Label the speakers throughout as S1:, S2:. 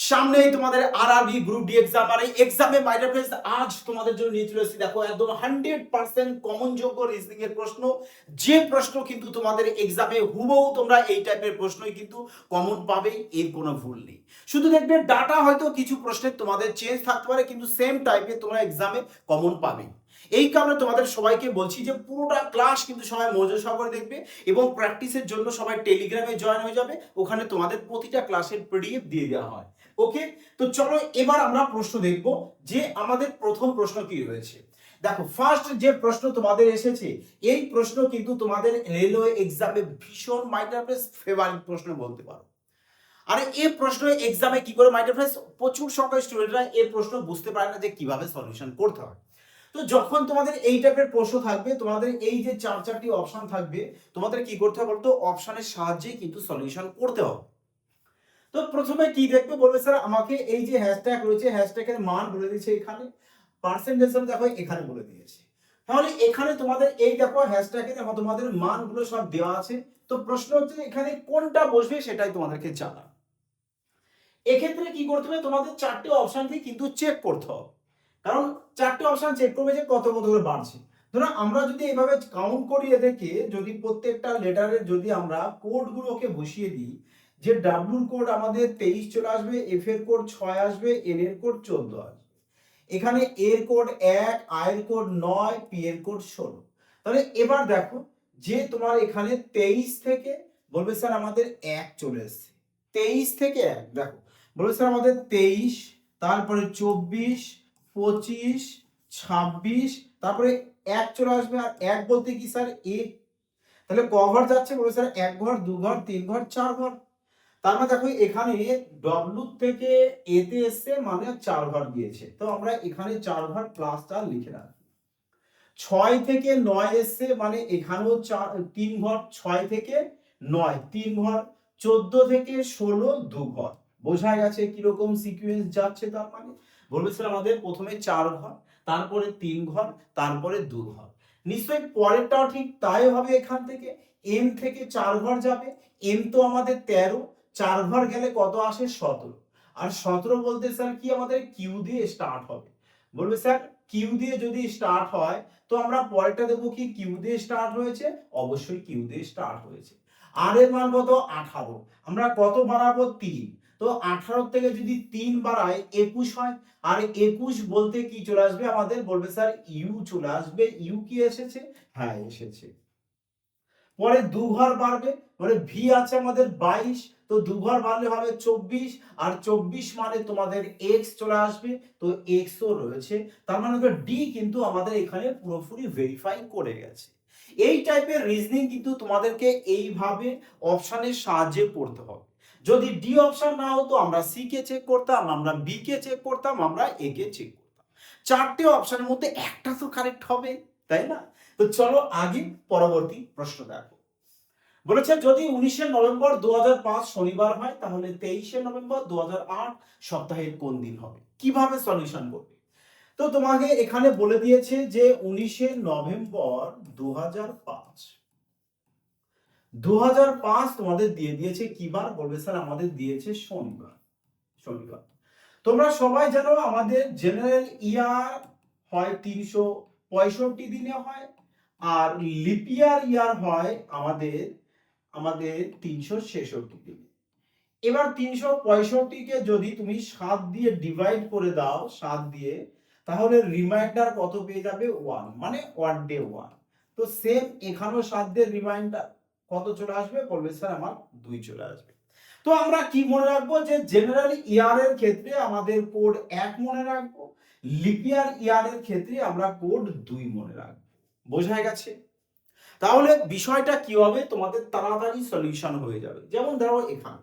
S1: সামনেই তোমাদের RRB group D exam, আর এই এক্সামে মাই ডিয়ার ফ্রেন্ডস আজ তোমাদের জন্য নিয়ে চলে এসেছি দেখো একদম 100% কমন যোগ্য রিজনিং এর প্রশ্ন। যে প্রশ্ন কিন্তু তোমাদের এক্সামে হুবহু তোমরা এই টাইপের প্রশ্নই কিন্তু কমন পাবেই, এর কোনো ভুল নেই। শুধু দেখবে ডাটা হয়তো কিছু প্রশ্নের তোমাদের চেঞ্জ থাকতে পারে, কিন্তু সেম টাইপের তোমরা এক্সামে কমন পাবে। এই কারণে তোমাদের সবাইকে বলছি যে পুরোটা ক্লাস কিন্তু সবাই মনোযোগ সহকারে দেখবে এবং প্র্যাকটিসের জন্য সবাই টেলিগ্রামে জয়েন হয়ে যাবে। ওখানে তোমাদের প্রতিটা ক্লাসের পিডিএফ দিয়ে দেওয়া হয়। ওকে, তো চলো এবার আমরা প্রশ্ন দেখব যে আমাদের প্রথম প্রশ্ন কি রয়েছে। দেখো ফার্স্ট যে প্রশ্ন তোমাদের এসেছে, এই প্রশ্ন কিন্তু তোমাদের রেলওয়ে এক্সামে ভীষণ মাইনার ফেভারিট প্রশ্ন বলতে পারো। আর এই প্রশ্ন এক্সামে কি করে মাইনার ফ্রেন্ডস প্রচুর সংখ্যক স্টুডেন্টরা এই প্রশ্ন বুঝতে পারে না যে কিভাবে সলিউশন করতে হয়। তো যখন তোমাদের এই টাইপের প্রশ্ন থাকবে, তোমাদের এই যে চারটি অপশন থাকবে, তোমাদের কি করতে হবে বলতো, অপশনের সাহায্যেই কিন্তু সলিউশন করতে হবে। তো প্রথমে কি দেখবে, বলবে স্যার আমাকে এই যে হ্যাশট্যাগ রয়েছে, হ্যাশট্যাগের মান বলে দিয়েছে এখানে, পার্সেন্টেজ দেখো এখানে বলে দিয়েছে। তাহলে এখানে তোমাদের এই দেখো হ্যাশট্যাগে দেখো তোমাদের মানগুলো সব দেওয়া আছে। তো প্রশ্ন হচ্ছে এখানে কোনটা বসবে সেটাই তোমাদেরকে জানা। এক্ষেত্রে কি করতে হবে, তোমাদের চারটে অপশনকে কিন্তু চেক করতে হবে, কারণ চারটে অপশন চেক করবে যে কত কত করে বাড়ছে। ধরো আমরা যদি এইভাবে কাউন্ট করি এদেরকে, যদি প্রত্যেকটা লেটারের যদি আমরা কোডগুলোকে বসিয়ে দিই, যে ডাব্লুর কোড আমাদের 23 চলে আসবে, এফ এর কোড 6 আসবে, এন এর কোড 14 আসবে, এখানে এর কোড 1, আই এর কোড 9, পি এর কোড 16। তাহলে এবার দেখো যে তোমার এখানে 23 থেকে বলবে স্যার আমাদের 1 চলে এসেছে, 23 থেকে 1 দেখো বলবে স্যার আমাদের 23, তারপরে 24, 25, 26, তারপরে 1 চলে আসবে। আর 1 বলতে কি স্যার এ, তাহলে ক ঘর যাচ্ছে, বলবে স্যার 1 ঘর, 2 ঘর, 3 ঘর, 4 ঘর। তার মানে দেখো এখানে ডব্লু থেকে এ তে এসছে মানে 4 ঘর গিয়েছে, তো আমরা এখানে 4 ঘর প্লাস 4 লিখে রাখি। 6 থেকে 9 এসছে মানে এখানেও 3 ঘর, 6 থেকে 9 3 ঘর, 14 থেকে 16 2 ঘর। বোঝা গেছে কিরকম সিকোয়েন্স যাচ্ছে। তার মানে বলবে স্যার আমাদের প্রথমে 4 ঘর, তারপরে 3 ঘর, তারপরে 2 ঘর। নিশ্চয়ই পরেরটাও ঠিক তাই হবে। এখান থেকে এম থেকে 4 ঘর যাবে, এম তো আমাদের 13, 4 ঘর গেলে কত আসে 17। আর 17 বলতে স্যার কি আমাদের কিউ দিয়ে স্টার্ট হবে। বলবে স্যার কিউ দিয়ে যদি স্টার্ট হয়, তো আমরা পরেরটা দেবো কি কিউ দিয়ে স্টার্ট হয়েছে, অবশ্যই কিউ দিয়ে স্টার্ট হয়েছে। আর এর মান কত 18, আমরা কত বাড়াবো 3, তো 18 থেকে যদি 3 বাড়ায় 21 হয়। আর 21 বলতে কি চলে আসবে আমাদের, বলবে স্যার ইউ চলে আসবে। ইউ কি এসেছে, হ্যাঁ এসেছে। পরে 2 ঘর বাড়বে, মানে ভি আছে আমাদের 22, তো 2 ঘর বাড়লে হবে 24, আর 24 মানে তোমাদের এক্স চলে আসবে, তো এক্স ও রয়েছে। তার মানে ডি কিন্তু আমাদের এখানে পুরোপুরি ভেরিফাই করে গেছে। এই টাইপের রিজনিং কিন্তু তোমাদেরকে এইভাবে অপশনের সাহায্যে পড়তে হবে। যদি ডি অপশন না হতো, আমরা সি কে চেক করতাম, আমরা বি কে চেক করতাম, আমরা এ কে চেক করতাম। চারটে অপশনের মধ্যে একটা তো কারেক্ট হবে, তাই না? তো চলো আগে পরবর্তী প্রশ্ন দেখো। বলেছে যদি 19শে নভেম্বর 2005 শনিবার হয়, তাহলে 23শে নভেম্বর 2008 সপ্তাহের কোন দিন হবে, কিভাবে সলিউশন করবে। তো তোমাকে এখানে বলে দিয়েছে যে 19শে নভেম্বর 2005, 2005 তোমাদের দিয়ে দিয়েছে কি বার, বলবে স্যার আমাদের দিয়েছে শনিবার। শনিবার তোমরা সবাই জানো আমাদের জেনারেল ইয়ার হয় 365 দিনে হয়, আর লিপ ইয়ার হয় আমাদের আমাদের 366 দিনে। এবার 365 কে যদি তুমি 7 দিয়ে ডিভাইড করে দাও, 7 দিয়ে, তাহলে রিমাইন্ডার কত পেয়ে যাবে 1, মানে 1 ডে 1। তো সেম এখানেও 7 দিয়ে রিমাইন্ডার কত চলে আসবে, বলবে স্যার আমার 2 চলে আসবে। তো আমরা কি মনে রাখবো, যে জেনারেল ইয়ারের ক্ষেত্রে আমাদের কোড 1 মনে রাখবো, লিপ ইয়ারের ক্ষেত্রে আমরা কোড 2 মনে রাখবো। বোঝা গেছে? তাহলে বিষয়টা কি হবে, তোমাদের তাড়াতাড়ি সলিউশন হয়ে যাবে। যেমন ধরো এখানে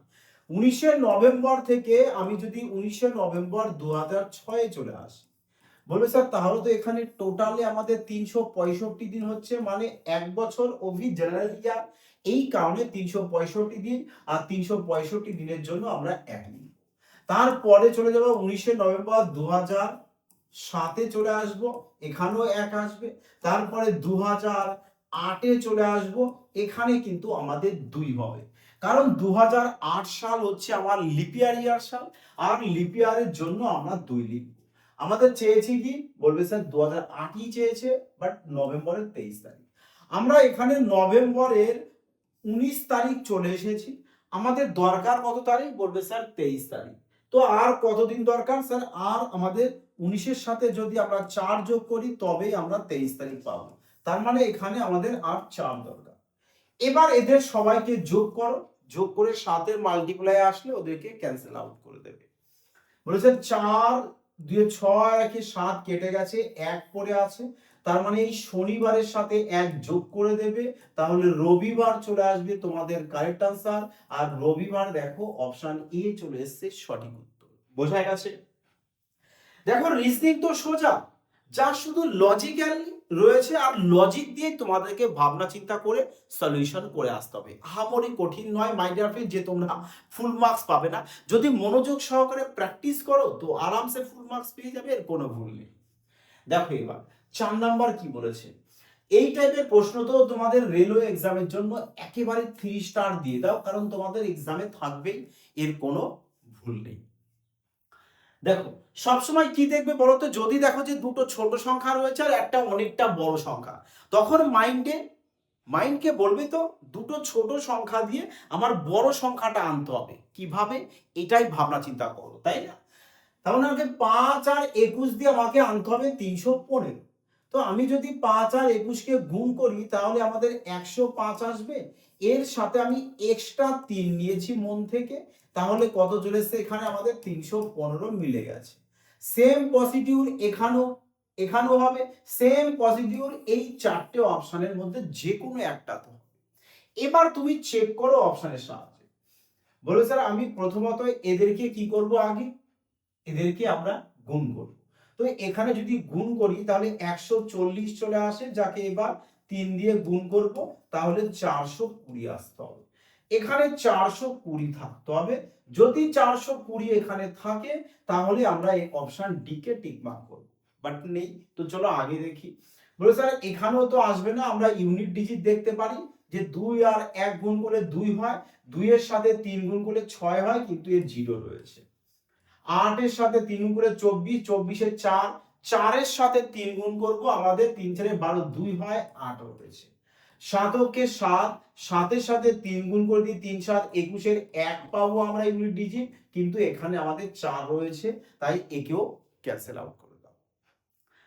S1: 19শে নভেম্বর থেকে আমি যদি 19শে নভেম্বর 2006 চলে আসি, বলবে স্যার তাহলে তো এখানে টোটালি আমাদের 365 দিন হচ্ছে, মানে 1 বছর অবধি জেনারেল ইয়ার। এই কারণে 365 দিন, আর 365 দিনের জন্য আমরা 1 নিই। তারপরে চলে যাব 19শে নভেম্বর 2007 চলে আসব, এখানেও 1 আসবে। তারপরে 2008 চলে আসব, এখানে কিন্তু আমাদের 2 হবে। কারণ 2008 সাল হচ্ছে আমার লিপিয়ার ইয়ার সাল, আর লিপিয়ারের জন্য আমরা 2 লিখব। আমাদের চেয়েছে কি, বলবে স্যার 2008ই চেয়েছে, বাট নভেম্বরের 23 তারিখ। আমরা এখানে নভেম্বরের 19 তারিখ চলে এসেছি। আমাদের দরকার কত তারিখ, বলবে স্যার 23 তারিখ। তো আর কতদিন দরকার স্যার, আর আমাদের 19-এর সাথে যদি আমরা 4 যোগ করি তবেই আমরা 23 তারিখ পাবো। তার মানে এখানে আমাদের আর 4 দরকার। এবার এদের সবাইকে যোগ করো, যোগ করে 7-এর মাল্টিপ্লাই আসলে ওদেরকে ক্যান্সেল আউট করে দেবে। বলেছে 4 2 6 1 7 কেটে গেছে, 1 পড়ে আছে। তার মানে এই শনিবারের সাথে 1 যোগ করে দেবে, তাহলে রবিবার চলে আসবে তোমাদের কারেক্ট আনসার। আর রবিবার দেখো অপশন এ চলে এসেছে সঠিক উত্তর। বোঝা গেছে? দেখো রিজনিং তো সোজা, যা শুধু লজিক্যাল রয়েছে, আর লজিক দিয়ে তোমাদেরকে ভাবনা চিন্তা করে সলিউশন করে আসতে হবে। আহামরি কঠিন নয় মাই ডিয়ার ফ্রেন্ড যে তোমরা ফুল মার্কস পাবে না। যদি মনোযোগ সহকারে প্র্যাকটিস করো তো আরামসে ফুল মার্কস পেয়ে যাবে, এর কোনো ভুল নেই। দেখো এবার 4 নাম্বার কি বলেছে। এই টাইপের প্রশ্ন তো তোমাদের রেলওয়ে এক্সামের জন্য একেবারে 3 স্টার দিয়ে দাও, কারণ তোমাদের এক্সামে থাকবেই, এর কোনো ভুল নেই। দেখো সবসময় কি দেখবে বলতো, যদি দেখো যে দুটো ছোট সংখ্যা রয়েছে আর একটা অনেকটা বড় সংখ্যা, তখন মাইন্ডকে বলবে তো দুটো ছোট সংখ্যা দিয়ে আমার বড় সংখ্যাটা আনতে হবে কিভাবে, এটাই ভাবনা চিন্তা করো, তাই না? তাহলে আমাকে 5 আর 21 দিয়ে আমাকে আনতে হবে 315। তো আমি যদি 5 আর 21-কে গুণ করি তাহলে আমাদের 105 আসবে। এর সাথে আমি এক্সট্রা 3 নিয়েছি মন থেকে, তাহলে কত চলে এসেছে এখানে আমাদের 315 মিলে গেছে। সেম প্রসিডিউর এখানেও হবে, সেম প্রসিডিউর এই 4টে অপশনের মধ্যে যে কোনো একটা তো। এবার তুমি চেক করো অপশনের সাহায্যে। বলো স্যার আমি প্রথমত এদেরকে কি করব, আগে এদেরকে আমরা গুণ করব। তো এখানে যদি গুণ করি তাহলে 140 চলে আসে, যাকে এবার 3 দিয়ে গুণ করব, তাহলে 420 আসতে হবে। এখানে 420 থাকতে হবে। যদি 420 এখানে থাকে তাহলে আমরা এই অপশন ডি কে টিক মার্ক করব, বাট নেই। তো চলো আগে দেখি। বলে স্যার এখানেও তো আসবে না, আমরা ইউনিট ডিজিট দেখতে পারি যে 2 আর 1 গুণ করলে 2 হয়, 2 এর সাথে 3 গুণ করলে 6 হয়, কিন্তু এর 0 রয়েছে। 8 এর সাথে 3 গুণ করে 24, 24 এর 4, 4 এর সাথে 3 গুণ করব, আমাদের 3 4 12, 2 হয় 8 রয়েছে। 7 কে 7, 7 এর সাথে 3 গুণ করে দিই, 3 7 21 এর 1 পাবো আমরা ইউনিট ডিজিট, কিন্তু এখানে আমাদের 4 রয়েছে, তাই একেও ক্যান্সেল আউট করে দাও।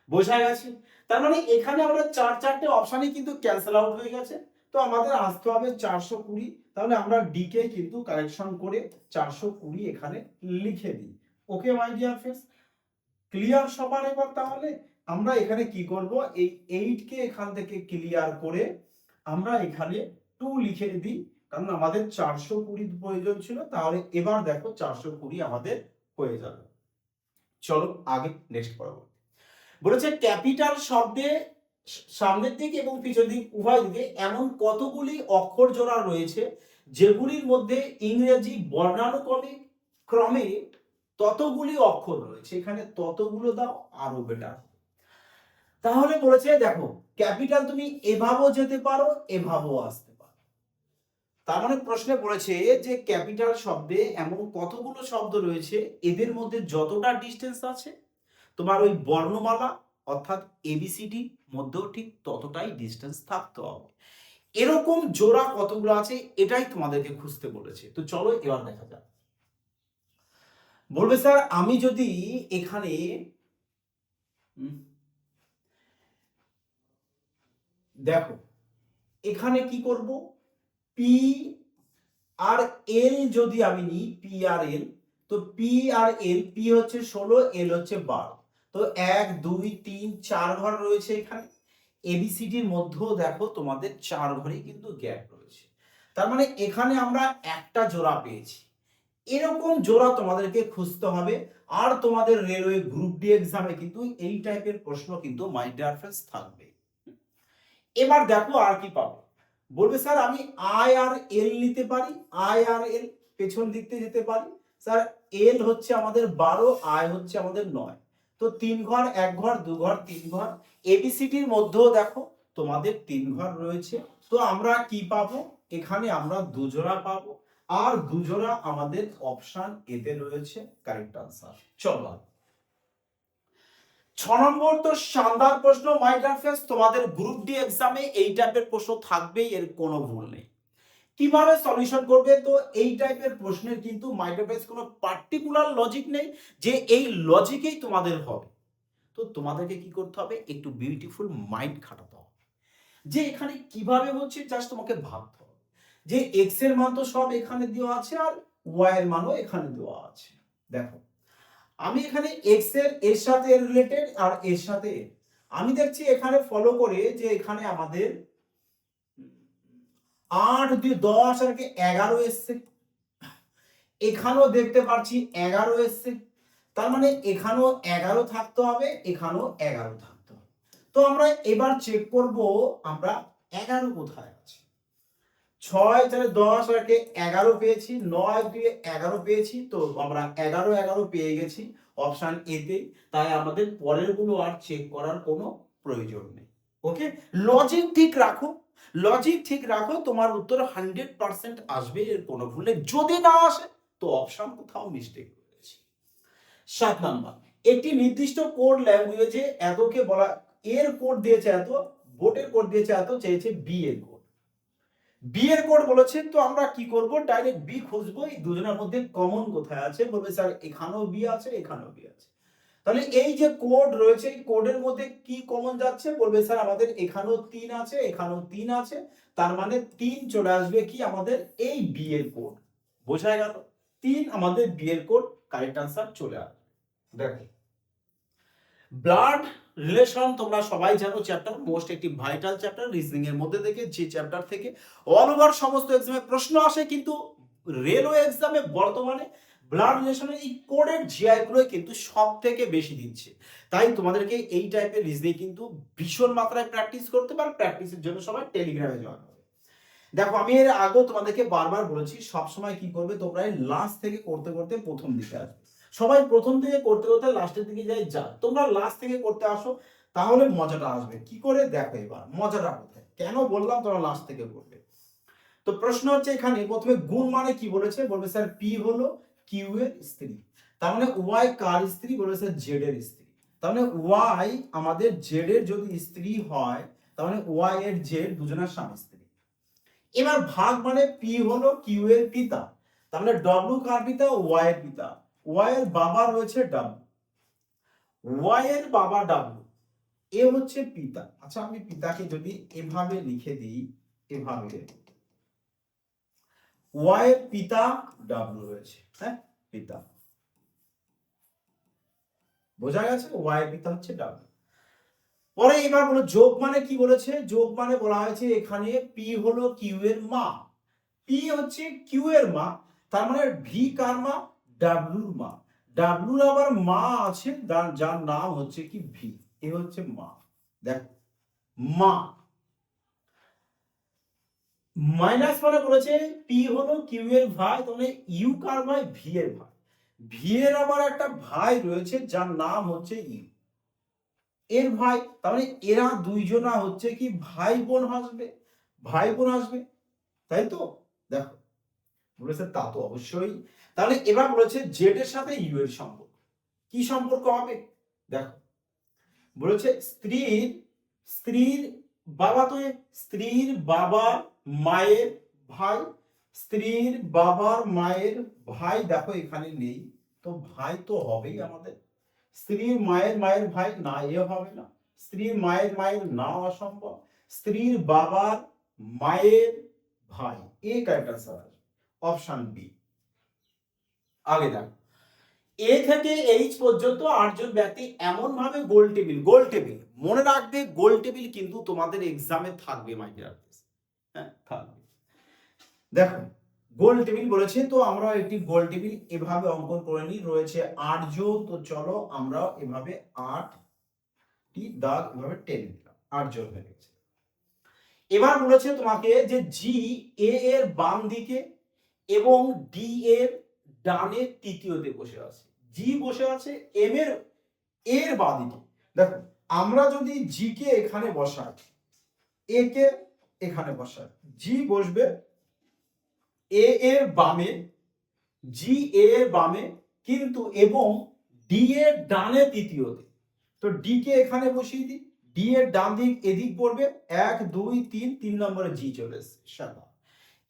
S1: বোঝা গেছে? তার মানে এখানে আমরা 4টে অপশনই কিন্তু ক্যান্সেল আউট হয়ে গেছে। তো আমাদের আসতে হবে 420, তাহলে আমরা ডি কে কিন্তু কারেকশন করে 420 এখানে লিখে দিই। ওকে মাই ডিয়ার ফ্রেন্ডস, ক্লিয়ার সবার? এবার তাহলে আমরা এখানে কি করব, এই 8 কে এখান থেকে ক্লিয়ার করে আমরা এখানে 2 লিখে দিই, কারণ আমাদের 420 প্রয়োজন ছিল। তাহলে এবার দেখো 420 আমাদের হয়ে যাবে। চলো আগে নেক্সট পড়ব। বলেছে ক্যাপিটাল শব্দে সামনের দিক এবং পিছনের দিক উভয় দিকে এমন কতগুলি অক্ষর জোড়া রয়েছে যেগুলির মধ্যে ইংরেজি বর্ণানুক্রমিক ক্রমে ততগুলি অক্ষর রয়েছে। এখানে ততগুলো দাও আরো বেটার। তাহলে বলেছে দেখো ক্যাপিটাল তুমি এভাবেও যেতে পারো, এভাবেও আসতে পারো। তার মানে প্রশ্নে বলেছে যে ক্যাপিটাল শব্দে এমন কতগুলো শব্দ রয়েছে এদের মধ্যে যতটা ডিসটেন্স আছে তোমার ওই বর্ণমালা অর্থাৎ এবিসিডি মধ্যেও ঠিক ততটাই ডিসটেন্স থাকতে হবে। এরকম জোড়া কতগুলো আছে এটাই তোমাদেরকে খুঁজতে বলেছে। তো চলো এবার দেখা যাক। বলবে স্যার আমি যদি এখানে দেখো এখানে কি করব, পি আর এল যদি আমি নিই, পি আর এল, তো পি আর এল, পি হচ্ছে 16, এল হচ্ছে 12, তো 1 2 3 4 ঘর রয়েছে এখানে। এবিসিডির মধ্যেও দেখো তোমাদের 4 ঘরেই কিন্তু গ্যাপ রয়েছে। তার মানে এখানে আমরা একটা জোড়া পেয়েছি। এরকম জোড়া তোমাদেরকে খুঁজতে হবে। আর তোমাদের রেলওয়ে গ্রুপ ডি এক্সামে কিন্তু এই টাইপের প্রশ্ন কিন্তু মাই ডিয়ার ফ্রেন্ডস থাকবে। এবার দেখো আর কি পাবো। বলবে স্যার আমি আই আর এল নিতে পারি, আই আর এল পেছন দিক থেকে যেতে পারি। স্যার এল হচ্ছে আমাদের 12, আই হচ্ছে আমাদের 9, তো 3 ঘর 1 ঘর 2 ঘর 3 ঘর। এবিসিডির মধ্যেও দেখো তোমাদের 3 ঘর রয়েছে। তো আমরা কি পাবো, এখানে আমরা 2 জোড়া পাবো। আর দুজোড়া আমাদের অপশন এতে রয়েছে কারেক্ট আনসার। চলো 6 নম্বর তো শানদার প্রশ্ন মাই ডিয়ার ফ্রেন্ডস, তোমাদের গ্রুপ ডি এক্সামে এই টাইপের প্রশ্ন থাকবেই, এর কোনো ভুল নেই। কিভাবে সলিউশন করবে? তো এই টাইপের প্রশ্নের কিন্তু মাই ডিয়ার ফ্রেন্ডস কোনো পার্টিকুলার লজিক নেই যে এই লজিকেই তোমাদের হবে। তো তোমাদেরকে কি করতে হবে? একটু বিউটিফুল মাইন্ড খাটাতে হবে যে এখানে কিভাবে হচ্ছে, জাস্ট তোমাকে ভাবতে হবে যে এক্স এর মান তো সব এখানে দেওয়া আছে আর ওয়াই এর মানও এখানে দেওয়া আছে। দেখো আমি এখানে এক্স এর সাথে রিলেটেড আর এর সাথে আমি দেখছি এখানে ফলো করে যে এখানে আমাদের 8 দিয়ে 10 আর কি 11 এসছে, এখানেও দেখতে পাচ্ছি 11 এসছে, তার মানে এখানেও 11 থাকতে হবে, এখানেও 11 থাকতে হবে। তো আমরা এবার চেক করব আমরা 11 কোথায় আছে। 6 4 10 আর কি 11 পেয়েছি, 9 দিয়ে 11 পেয়েছি, তো আমরা 11 11 পেয়ে গেছি অপশন এ তে। তাই আমাদের পরের গুলো আর চেক করার কোনো প্রয়োজন নেই। ওকে, লজিক ঠিক রাখো, লজিক ঠিক রাখো, তোমার উত্তর 100% আসবে, এর কোনো ভুল নেই। যদি না আসে তো অপশন কোথাও মিস্টেক করেছি। 7 নাম্বার, একটি নির্দিষ্ট কোড ল্যাঙ্গুয়েজে এতকে বলা, এর কোড দিয়েছে এত, বোটের কোড দিয়েছে এত, চেয়েছে বি এর কোড। বি এর কোড বলেছে, তো আমরা কি করব? ডাইরেক্ট বি খুঁজবো, এই দুজনের মধ্যে কমন কোথায় আছে। বলবে স্যার এখানেও বি আছে, এখানেও বি আছে। তাহলে এই যে কোড রয়েছে, এই কোডের মধ্যে কি কমন যাচ্ছে? বলবে স্যার আমাদের এখানেও 3 আছে, এখানেও 3 আছে, তার মানে 3 চলে আসবে কি আমাদের এই বি এর কোড। বোঝা গেল? 3 আমাদের বি এর কোড, কারেক্ট আনসার চলে আসবে। দেখো ব্লাড রিলেশন তোমরা সবাই জানো, চ্যাপ্টার মোস্ট একটি ভাইটাল চ্যাপ্টার রিজনিং এর মধ্যে থেকে, যে চ্যাপ্টার থেকে অল ওভার সমস্ত এক্সামে প্রশ্ন আসে, কিন্তু রেলওয়ে এক্সামে বর্তমানে ব্লাড রিলেশনের এই কোডের জিআই গুলো কিন্তু সব থেকে বেশি দিচ্ছে। তাই তোমাদেরকে এই টাইপের রিজনিং কিন্তু ভীষণ মাত্রায় প্র্যাকটিস করতে পারো। প্র্যাকটিসের জন্য সবাই টেলিগ্রামে জয়েন হবে। দেখো আমি এর আগেও তোমাদেরকে বারবার বলেছি, সবসময় কি করবে তোমরা লাস্ট থেকে করতে করতে প্রথম দিকে আসবে। সবাই প্রথম থেকে করতে করতে লাস্টের দিকে যায়, যা তোমরা লাস্ট থেকে করতে আসো, তাহলে মজাটা আসবে। কি করে? দেখো এবার মজাটা কোথায়, কেন বললাম তোমরা লাস্ট থেকে করবে। তো প্রশ্ন হচ্ছে এখানে প্রথমে গুণ মানে কি বলেছে? বলবে স্যার পি হলো কিউ এর স্ত্রী, তার মানে ওয়াই কার স্ত্রী? বলবে স্যার জেড এর স্ত্রী। তার মানে ওয়াই আমাদের জেড এর যদি স্ত্রী হয়, তার মানে ওয়াই এর জেড দুজনের স্বামী স্ত্রী। এবার ভাগ মানে পি হলো কিউ এর পিতা, তার মানে ডব্লিউ কার পিতা? ওয়াই এর পিতা। ওয়াই এর বাবা রয়েছে ডাব্লিউ, ওয়াই এর বাবা ডাব্লিউ, এ হচ্ছে পিতা। আচ্ছা আমি পিতাকে যদি এভাবে লিখে দিই, এভাবে ওয়াই এর পিতা ডাব্লিউ রয়েছে, হ্যাঁ পিতা, বোঝা গেছে? ওয়াই এর পিতা হচ্ছে ডাব্লিউ। পরে এবার বলো যোগ মানে কি বলেছে? যোগ মানে বলা হয়েছে এখানে পি হলো কিউ এর মা, পি হচ্ছে কিউ এর মা, তার মানে ভি কার মা? ডাব্লিউর মা। ডাব্লিউর আবার মা আছে যার নাম হচ্ছে কি ভি, এ হচ্ছে মা। দেখো মা, মাইনাস মানে বলেছে পি হলো কিউ এর ভাই, তাহলে ইউ কার ভাই? ভি এর ভাই। ভি এর আবার একটা ভাই রয়েছে যার নাম হচ্ছে ইউ, এর ভাই, তার মানে এরা দুইজনা হচ্ছে কি ভাই বোন আসবে, ভাই বোন আসবে, তাই তো? দেখো বলেছে তা তো অবশ্যই। তাহলে এবার বলেছে জেড এর সাথে ইউ এর সম্পর্ক, কি সম্পর্ক হবে? দেখো বলেছে স্ত্রীর, স্ত্রীর বাবা, তো স্ত্রীর বাবার মায়ের ভাই, স্ত্রীর বাবার মায়ের ভাই, দেখো এখানে নেই, তো ভাই তো হবেই আমাদের। স্ত্রীর মায়ের মায়ের ভাই না, এ হবে না। স্ত্রীর মায়ের মায়ের না, অসম্ভব। স্ত্রীর বাবার মায়ের ভাই, এ কারেক্ট আনসার, অপশন বি। আগে দেখো এ থেকে এইচ পর্যন্ত 8 জন ব্যক্তি এমন ভাবে গোল টেবিল, গোল টেবিল মনে রাখবে, গোল টেবিল কিন্তু তোমাদের এক্সামে থাকবে মাই ডিয়ার, হ্যাঁ থাকবে। দেখো গোল টেবিল বলেছে, তো আমরা একটি গোল টেবিল এভাবে অঙ্কন করে নিই। রয়েছে 8 জন, তো চলো আমরা এভাবে 8টি দাগ এভাবে টেনে দিলাম, 8 জন হয়ে গেছে। এবার বলেছে তোমাকে যে জি এ এর বাম দিকে এবং ডি এর ডানে তৃতীয়তে বসে আছে, জি বসে আছে এম এর এর বাঁ দিকে। দেখো আমরা যদি জি কে এখানে বসাই, এ কে এখানে বসাই, জি বসবে এ এর বামে, জি এ এর বামে কিন্তু এবং ডি এর ডানে তৃতীয়তে। তো ডি কে এখানে বসিয়ে দিই, ডি এর ডান দিক এদিক পড়বে 1 2 3, 3 নম্বরে জি চলে এসেছে। শাবাশ।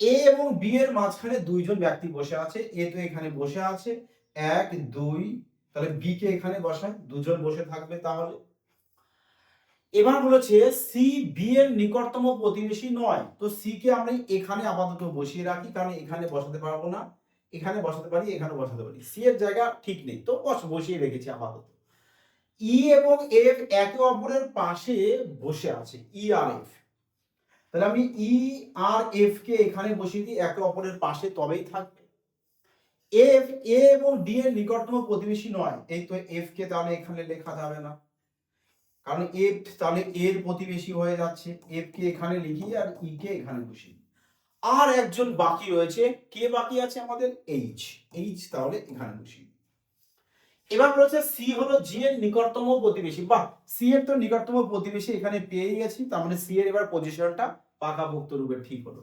S1: এ এবং বি এর মাঝখানে দুইজন ব্যক্তি বসে আছে, এ তো এখানে বসে আছে 1 2, তাহলে বি কে এখানে বসায়, দুজন বসে থাকবে তাহলে। এবার বলেছে সি বি এর নিকটতম প্রতিবেশী নয়, তো সি কে আমরা এখানে আপাতত বসিয়ে রাখি, কারণ এখানে বসাতে পারবো না, এখানে বসাতে পারি, এখানে বসাতে পারি, সি এর জায়গা ঠিক নেই, তো বসিয়ে রেখেছি আপাতত। ই এবং এফ একে অপরের পাশে বসে আছে, ই আর এফ, তাহলে আমি ই আর এফ কে এখানে বসিয়ে দিই একে অপরের পাশে, তবেই থাকবে। এফ এ এবং ডি এর নিকটতম প্রতিবেশী নয়, এই তো এফ কে তাহলে এখানে লেখা যাবে না, কারণ এফ তাহলে এর প্রতিবেশী হয়ে যাচ্ছে, এফ কে এখানে লিখি আর ই কে এখানে বসি। আর একজন বাকি রয়েছে, কে বাকি আছে আমাদের? এইচ, এইচ তাহলে এখানে বসি। এবার বলেছে সি হলো জি এর নিকটতম প্রতিবেশী, বাহ, সি এর তো নিকটতম প্রতিবেশী এখানে পেয়ে গেছি, তার মানে সি এর এবার পজিশনটা পাকাপোক্ত রূপে ঠিক হলো।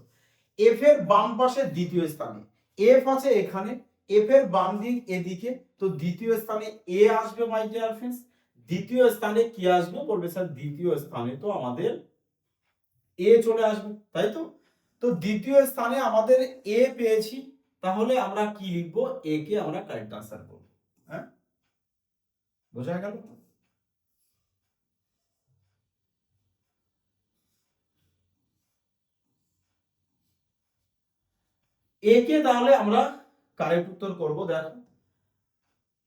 S1: এফ এর বাম পাশে দ্বিতীয় স্থানে, এফ আছে এখানে, এফ এর বাম দিক এদিকে, তো দ্বিতীয় স্থানে এ আসবে মাই ডিয়ার ফ্রেন্ডস। দ্বিতীয় স্থানে কি আসবে? বলবে স্যার দ্বিতীয় স্থানে তো আমাদের এ চলে আসবে, তাই তো। তো দ্বিতীয় স্থানে আমাদের এ পেয়েছি, তাহলে আমরা কি লিখবো? এ কে আমরা কারেক্ট আনসার করব। হ্যাঁ, বোঝা গেল? এ কে তাহলে আমরা কারেক্ট উত্তর করব। দেখো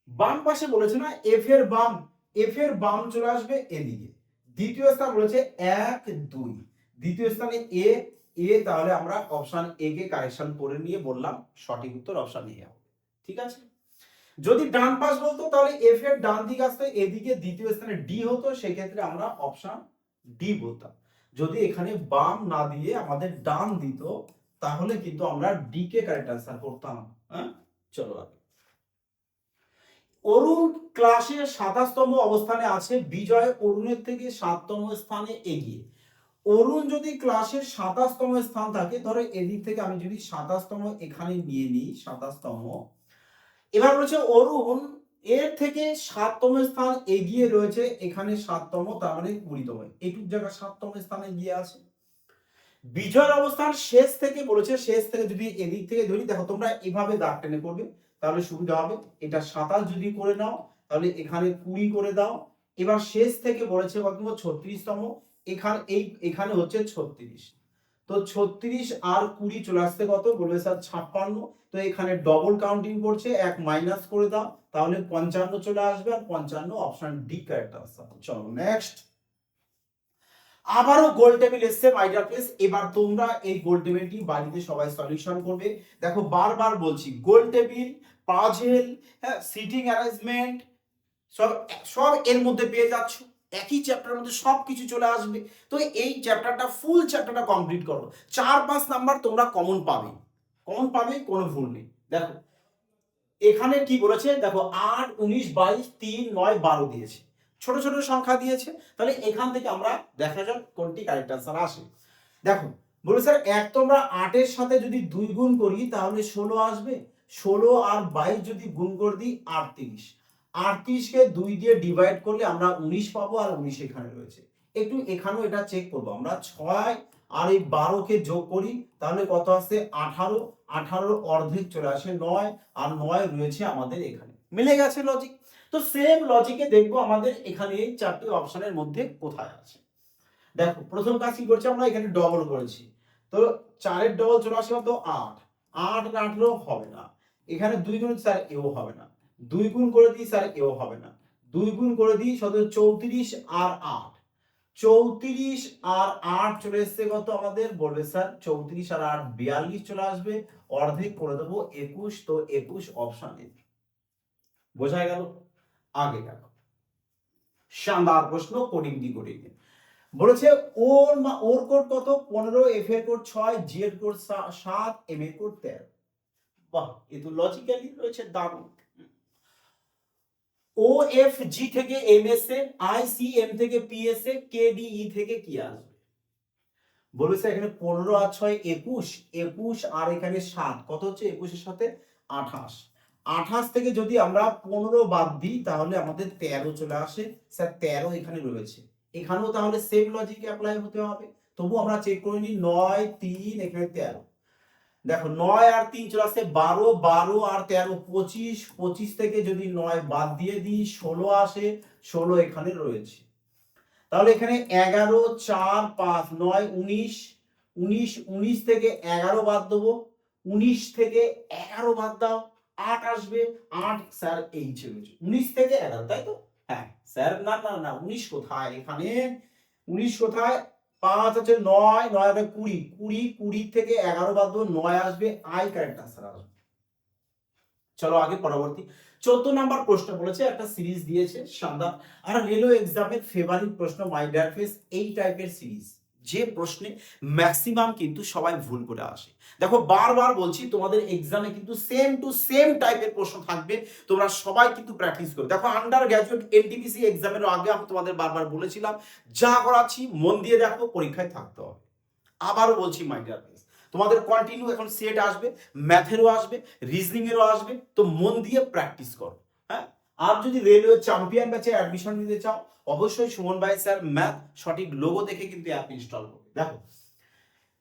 S1: বাম পাশে বলেছে না, এফ এর বাম, এফ এর বাম চলে আসবে এদিকে। দ্বিতীয় স্থান বলেছে 1 2, দ্বিতীয় স্থানে এ, এ তাহলে আমরা অপশন এ কে কারেকশন করে নিয়ে বললাম সঠিক উত্তর অপশন এ হবে। ঠিক আছে। যদি ডান পাশ বলতো তাহলে এফ এর ডান দিক আসতো এদিকে, দ্বিতীয় স্থানে ডি হতো, সেই ক্ষেত্রে আমরা অপশন ডি বলতাম। যদি এখানে বাম না দিয়ে আমাদের ডান দিত, তাহলে কিন্তু আমরা ডি কে কারেক্ট আনসার করতাম। হ্যাঁ, চলো আগে। অরুণ ক্লাসে 27তম অবস্থানে আছে, বিজয় অরুণের থেকে 7তম স্থানে এগিয়ে। অরুণ যদি ক্লাসের 27তম স্থান থাকে, ধরো এদিক থেকে আমি যদি 27তম এখানে নিয়ে নিই, 27তম, এবার বলছে অরুণ এর থেকে 7তম স্থান এগিয়ে রয়েছে, এখানে 7তম, তার মানে 20তম, এইটুক জায়গা 7তম স্থানে গিয়ে আছে। বিজয়ের অবস্থান শেষ থেকে বলেছে, শেষ থেকে যদি এদিক থেকে ধরি, দেখো তোমরা এভাবে দাগ টেনে করবে তাহলে সুবিধা হবে। এটা 27 যদি করে নাও তাহলে এখানে 20 করে দাও। এবার শেষ থেকে বলেছে কত? 36তম, এখানে হচ্ছে 36, তো 36 আর 20 চলে আসতে কত? বলবে স্যার 56, তো এখানে ডবল কাউন্টিং করছে, এক মাইনাস করে দাও, তাহলে 55 চলে আসবে, আর 55 অপশন ডি কারেক্ট আনসার। চলো নেক্সট। আবারও গোল টেবিল এসছে মাই ডিয়ার ফ্রেন্ডস, এবার তোমরা এই গোল টেবিলটি বাড়িতে সবাই সলিউশন করবে। দেখো বারবার বলছি, গোল টেবিল, পাজেল, হ্যাঁ, সিটিং অ্যারেঞ্জমেন্ট, সব সব এর মধ্যে পেয়ে যাচ্ছ, একই চ্যাপ্টারের মধ্যে সব কিছু চলে আসবে। তো এই চ্যাপ্টারটা, ফুল চ্যাপ্টারটা কমপ্লিট করো, 4-5 নাম্বার তোমরা কমন পাবে, কমন পাবে, কোনো ভুল নেই। দেখো এখানে কি বলেছে, দেখো 8 19 22 3 9 12 দিয়েছে, ছোট ছোট সংখ্যা দিয়েছে, তাহলে এখান থেকে আমরা দেখা যাক কোনটি কারেক্ট আনসার আসে। দেখো বলে স্যার এক, তোমরা 8 এর সাথে যদি 2 গুণ করি তাহলে 16 আসবে, 16 আর 22 যদি গুণ করে দিই 38, 38 কে 2 দিয়ে ডিভাইড করলে আমরা 19 পাবো, আর 19 এখানে রয়েছে। একটু এখানেও এটা চেক করবো আমরা, 6 আর এই 12 কে যোগ করি তাহলে কত আসছে? 18, 18 অর্ধেক চলে আসে 9, আর 9 রয়েছে আমাদের এখানে, মিলে গেছে লজিক। তো সেম লজিকে দেখবো আমাদের এখানে এই চারটি অপশনের মধ্যে কোথায় আছে। দেখো প্রথম কাজ কি করছি আমরা, এখানে ডবল করেছি, তো 4 এর ডবল চলে আসলো তো 8, 8 আর 18 হবে না, এখানে 2 গুণ স্যার এও হবে না, 2 গুণ করে দিই স্যার এও হবে না, 2 গুণ করে দিই 34 আর 8, 34 আর 8 চলে এসছে কত আমাদের? বলবে স্যার 34 আর 8 42 চলে আসবে, অর্ধেক করে দেবো 21, তো 21 অপশন এ। বোঝা গেল? আগে দেখো শানদার প্রশ্ন, কোডিং ডি কোডিং বলেছে ওর কোড কত? 15, এফ এর কোড 6, জি এর কোড 7, এম এর কোড 13। বাহ, এ তো লজিক্যালি রয়েছে, দারুণ। ও এফ জি থেকে M S A, I C M থেকে P S A, K D E থেকে কি আসবে? বলবে স্যার এখানে 15 আর 6 21, 21 আর এখানে 7 কত হচ্ছে 21 এর সাথে 28, 28 থেকে যদি আমরা 15 বাদ দিই তাহলে আমাদের 13 চলে আসে। স্যার 13 এখানে রয়েছে, এখানেও তাহলে সেম লজিক অ্যাপ্লাই হতে হবে। তবু আমরা চেক করে নিই 9 3 এখানে 13, দেখো 9 আর 3 চলে আসছে 12, 12 আর 13 25, 25 থেকে যদি 9 বাদ দিয়ে দিই 16 আসে, 16 এখানে রয়েছে। তাহলে এখানে 11 4 5 9 19, 19 19 থেকে 11 বাদ দেবো, 19 থেকে 11 বাদ দাও 8 আসবে, 8 স্যার এই ছিল 19 থেকে 11 তাই তো? হ্যাঁ স্যার না না না 19 কোথায় এখানে, 19 কোথায়, 5 আছে 9, 9 আর 20, 20 20 থেকে 11 বাদ দেবো 9 আসবে, আই কারেক্ট আনসার আসবে। চলো আগে পরবর্তী 14 নাম্বার প্রশ্ন বলেছে, একটা সিরিজ দিয়েছে শানদার। আর রেলওয়ে এক্সামের ফেভারিট প্রশ্ন মাই ডিয়ার ফ্রেন্ডস, এই টাইপের সিরিজ যে প্রশ্নে ম্যাক্সিমাম কিন্তু সবাই ভুল করে আসে। দেখো বারবার বলছি তোমাদের এক্সামে কিন্তু সেম টু সেম টাইপের প্রশ্ন থাকবে, তোমরা সবাই কিন্তু প্র্যাকটিস করো। দেখো আন্ডার গ্র্যাজুয়েট এনটিপিসি এক্সামের আগে আমি তোমাদের বারবার বলেছিলাম যা করাচ্ছি মন দিয়ে দেখো, পরীক্ষায় থাকতে হবে। আবারও বলছি মাই ডিয়ার ফ্রেন্ডস, তোমাদের কন্টিনিউ এখন সেট আসবে, ম্যাথেরও আসবে, রিজনিং এরও আসবে, তো মন দিয়ে প্র্যাকটিস করো। হ্যাঁ, আর যদি রেলওয়ে চ্যাম্পিয়ন ব্যাচে অ্যাডমিশন নিতে চাও অবশ্যই সুমন ভাই স্যার ম্যাথ সঠিক লোগো দেখে কিন্তু অ্যাপ ইনস্টল করবে। দেখো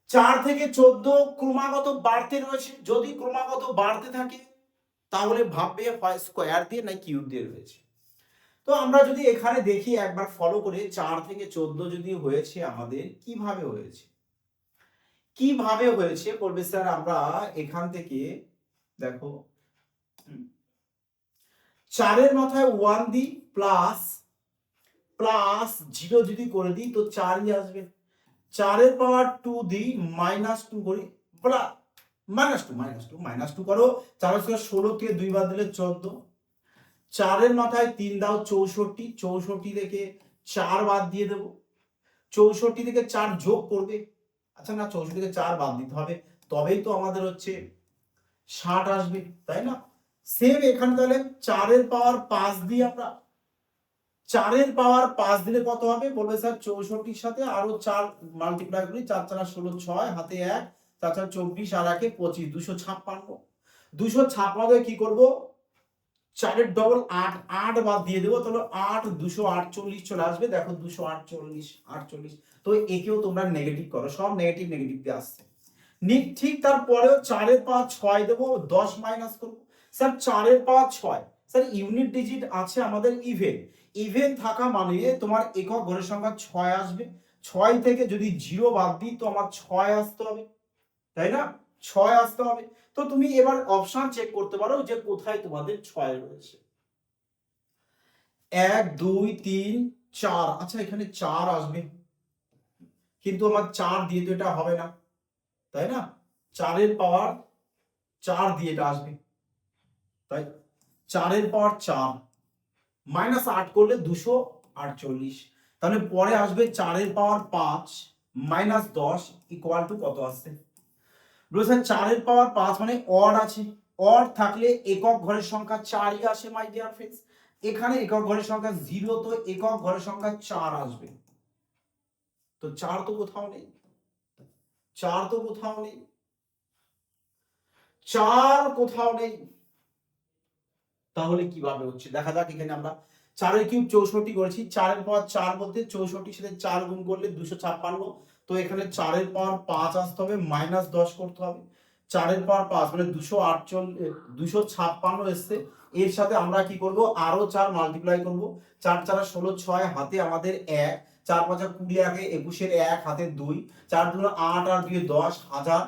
S1: 4 থেকে 14 ক্রমাগত বাড়তে রয়েছে, যদি ক্রমাগত বাড়তে থাকে তাহলে ভাববে হয় স্কোয়ার দিয়ে না কিউব দিয়ে রয়েছে। তো আমরা যদি এখানে দেখি একবার ফলো করে 4 থেকে 14 যদি হয়েছে আমাদের কিভাবে হয়েছে, কিভাবে হয়েছে বলবে স্যার আমরা এখান থেকে দেখো 4 এর মাথায় 1 দিই প্লাস প্লাস 0 যদি করে দিই তো 4ই আসবে, 4 এর পাওয়ার 2 দিই -2 করি -2 করো, 4 এর 16 থেকে 2 বাদ দিলে 14, 4 এর মাথায় 3 দাও 64, 64 থেকে 4 বাদ দিয়ে দেবো, 64 থেকে 4 যোগ করবে, আচ্ছা না 64 থেকে 4 বাদ দিতে হবে, তবেই তো আমাদের হচ্ছে 60 আসবে তাই না? সেম এখানে তাহলে 4 এর পাওয়ার 5 দিই আমরা, 4 এর পাওয়ার 5 দিলে কত হবে বলবে স্যার 64 এর সাথে আরো 4 মাল্টিপ্লাই করি, 4 4 16 6 হাতে 1 4 4 24 আর 1 25 256, 256 কি করব 4 এর ডবল 8 8 বাদ দিয়ে দেবো, তাহলে 8 248 চলে আসবে। দেখো 248 48, তো একেও তোমরা নেগেটিভ করো, সব নেগেটিভ নেগেটিভ দিয়ে আসছে। ঠিক তারপরেও 4 এর পাওয়ার 6 দেবো, 10 মাইনাস করব। স্যার 4 এর পাওয়ার 6, স্যার ইউনিট ডিজিট আছে আমাদের ইভেন, ইভেন থাকা মানে তোমার একক ঘরের সংখ্যা 6 আসবে, 6 থেকে যদি 0 বাদ দিই তো আমার 6 আসতে হবে তাই না, 6 আসতে হবে। তো তুমি এবার অপশন চেক করতে পারো যে কোথায় তোমাদের 6 রয়েছে, 1 2 3 4, আচ্ছা এখানে 4 আসবে, কিন্তু আমার 4 দিয়ে তো এটা হবে না তাই না, 4 এর পাওয়ার 4 দিয়ে এটা আসবে, তাই 4 এর পাওয়ার 4 -8 করলে 248, তাহলে পরে আসবে 4 এর পাওয়ার 5 -10 ইকুয়াল টু কত আসছে বলে স্যার 4 এর পাওয়ার 5 মানে অড আছে, অড থাকলে একক ঘরের সংখ্যা 4ই আসে মাই ডিয়ার ফ্রেন্ডস, এখানে একক ঘরের সংখ্যা 0, তো একক ঘরের সংখ্যা 4 আসবে, তো 4 তো কোথাও নেই, 4 তো কোথাও নেই, 4 কোথাও নেই, তাহলে কিভাবে হচ্ছে দেখা যাক। এখানে আমরা 4 এর কিউব 64 করেছি, 4 এর পাওয়ার 4 বলতে 64 সাথে 4 গুণ করলে 256, তো এখানে 4 এর পাওয়ার 5 আসতে হবে, -10 করতে হবে, 4 এর পাওয়ার 5 মানে 248 256 এসছে, এর সাথে আমরা কি করব আরো 4 মাল্টিপ্লাই করব, 4 4 16 6 হাতে আমাদের 1 4 5 20 আগে 21 এর 1 হাতে 2 4 2 8 আর 2 10 হাজার